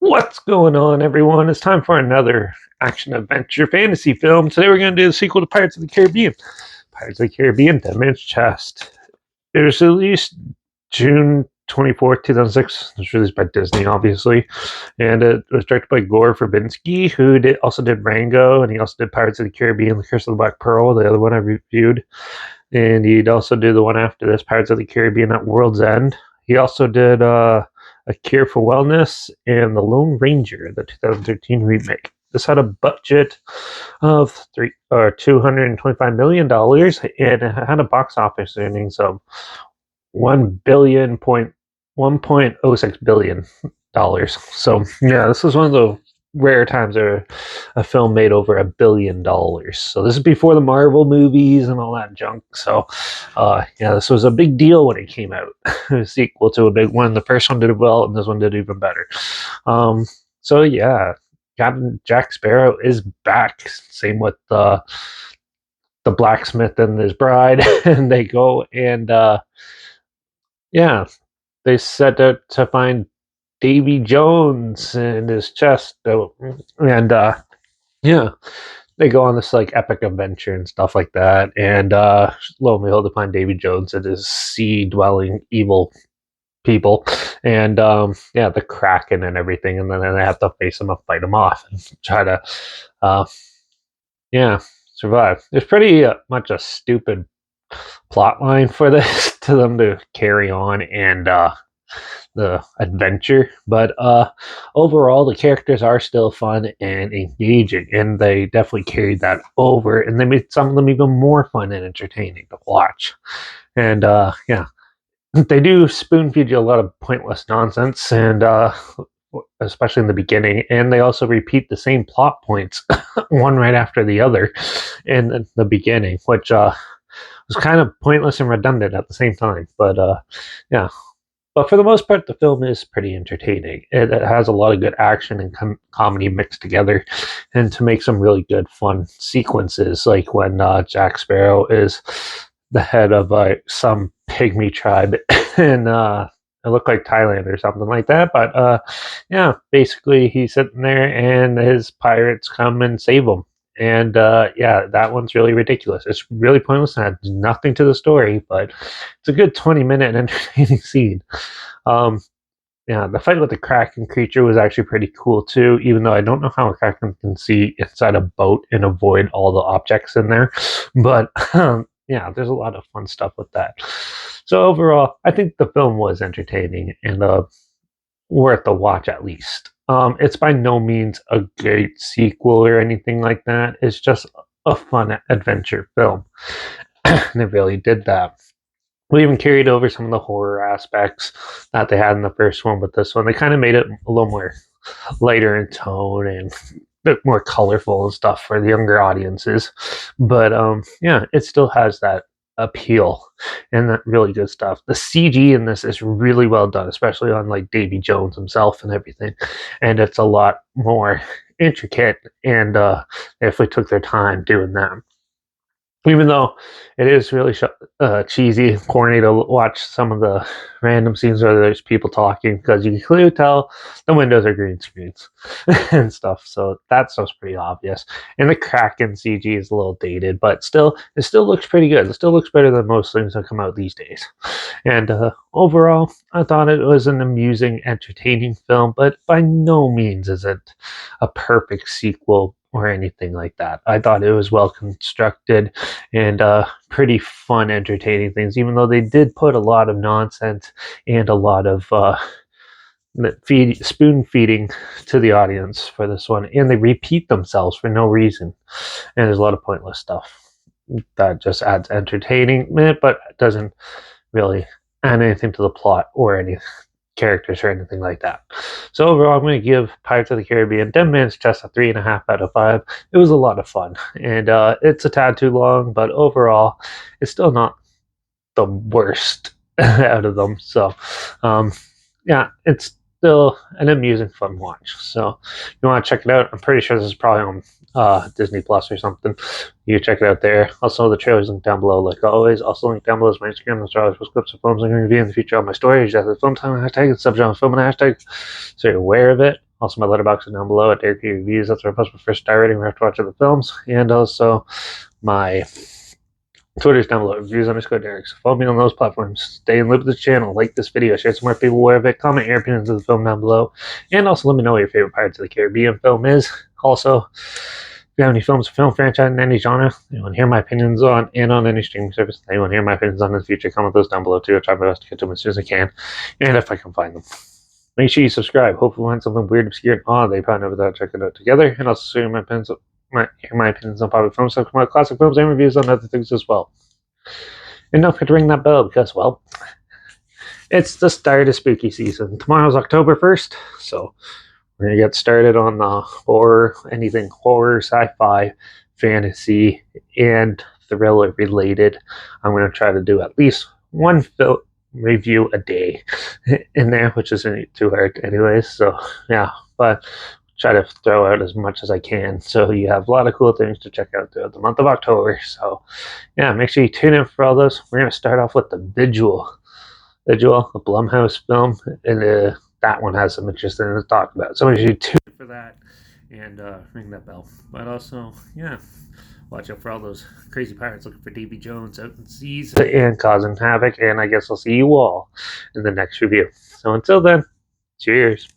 What's going on, everyone? It's time for another action adventure fantasy film. Today we're going to do the sequel to Pirates of the Caribbean. Pirates of the Caribbean, Dead Man's Chest. It was released June 24th, 2006. It was released by Disney, obviously. And it was directed by Gore Verbinski, who also did Rango, and he also did Pirates of the Caribbean, The Curse of the Black Pearl, the other one I reviewed. And he'd also do the one after this, Pirates of the Caribbean at World's End. He also did A Cure for Wellness and The Lone Ranger, the 2013 remake. This had a budget of $225 million, and it had a box office earnings of $1.06 billion. So yeah, this was one of the rare times a film made over $1 billion. So this is before the Marvel movies and all that junk. So yeah, this was a big deal when it came out. A sequel to a big one. The first one did well, and this one did even better. So yeah, Captain Jack Sparrow is back. Same with the blacksmith and his bride, and they go and yeah, they set out to find Davy Jones in his chest, and yeah, they go on this like epic adventure and stuff like that. And lo and behold, they find Davy Jones and his sea-dwelling evil people, and yeah, the Kraken and everything. And then they have to face him up, fight him off, and try to yeah, survive. It's pretty much a stupid plot line for this to them to carry on and the adventure, but overall the characters are still fun and engaging, and they definitely carried that over, and they made some of them even more fun and entertaining to watch. And yeah, they do spoon feed you a lot of pointless nonsense, and especially in the beginning, and they also repeat the same plot points one right after the other in the beginning, which was kind of pointless and redundant at the same time. But yeah, but for the most part, the film is pretty entertaining. It has a lot of good action and comedy mixed together, and to make some really good, fun sequences, like when Jack Sparrow is the head of some pygmy tribe in it looked like Thailand or something like that. But yeah, basically he's sitting there, and his pirates come and save him. And yeah, that one's really ridiculous. It's really pointless and adds nothing to the story, but it's a good 20-minute entertaining scene. Um, yeah, the fight with the Kraken creature was actually pretty cool too, even though I don't know how a Kraken can see inside a boat and avoid all the objects in there. But yeah, there's a lot of fun stuff with that. So overall, I think the film was entertaining and worth a watch at least. It's by no means a great sequel or anything like that. It's just a fun adventure film. And it really did that. We even carried over some of the horror aspects that they had in the first one, but this one, they kind of made it a little more lighter in tone and a bit more colorful and stuff for the younger audiences. But yeah, it still has that appeal and that really good stuff. The CG in this is really well done, especially on like Davy Jones himself and everything. And it's a lot more intricate, and if they took their time doing that. Even though it is really cheesy and corny to watch some of the random scenes where there's people talking, because you can clearly tell the windows are green screens and stuff. So that stuff's pretty obvious. And the Kraken CG is a little dated, but still, it still looks pretty good. It still looks better than most things that come out these days. And overall, I thought it was an amusing, entertaining film, but by no means is it a perfect sequel or anything like that. I thought it was well constructed and pretty fun, entertaining things, even though they did put a lot of nonsense and a lot of spoon feeding to the audience for this one, and they repeat themselves for no reason, and there's a lot of pointless stuff that just adds entertaining, but doesn't really add anything to the plot or any characters or anything like that. So overall, I'm going to give Pirates of the Caribbean Dead Man's Chest a 3.5 out of 5. It was a lot of fun, and it's a tad too long, but overall, it's still not the worst out of them. So yeah, it's still an amusing, fun watch. So if you want to check it out, I'm pretty sure this is probably on Disney Plus or something. You can check it out there. Also, the trailer's linked down below, like always. Also, linked down below is my Instagram. That's where I post clips of films I'm going to review in the future on my story. Just the film time hashtag and subject on film and hashtag, so you're aware of it. Also, my Letterbox is down below at Derek P Reviews. That's where I post my first star rating after watching the films. And also, my Twitter's down below, reviews_Derek. So follow me on those platforms. Stay in loop with the channel. Like this video. Share some more people aware of it. Comment your opinions of the film down below. And also let me know what your favorite Pirates of the Caribbean film is. Also, if you have any films or film franchise in any genre you want to hear my opinions on, and on any streaming service that you want to hear my opinions on in the future, comment those down below too. I'll try my best to get to them as soon as I can. And if I can find them. Make sure you subscribe. Hopefully we'll find something weird, obscure, and odd that you probably never thought check it out together. And also share my opinions on popular films, talk about classic films, and reviews on other things as well. And don't forget to ring that bell because, well, it's the start of spooky season. Tomorrow's October 1st, so we're going to get started on horror, anything horror, sci-fi, fantasy, and thriller related. I'm going to try to do at least one film review a day in there, which isn't too hard anyways. So, yeah, but try to throw out as much as I can. So you have a lot of cool things to check out throughout the month of October. So yeah, make sure you tune in for all those. We're going to start off with the Vigil, a Blumhouse film, and that one has some interesting to talk about. So make sure you tune in for that and ring that bell. But also, yeah, watch out for all those crazy pirates looking for Davy Jones out in the seas and causing havoc. And I guess I'll see you all in the next review. So until then, cheers.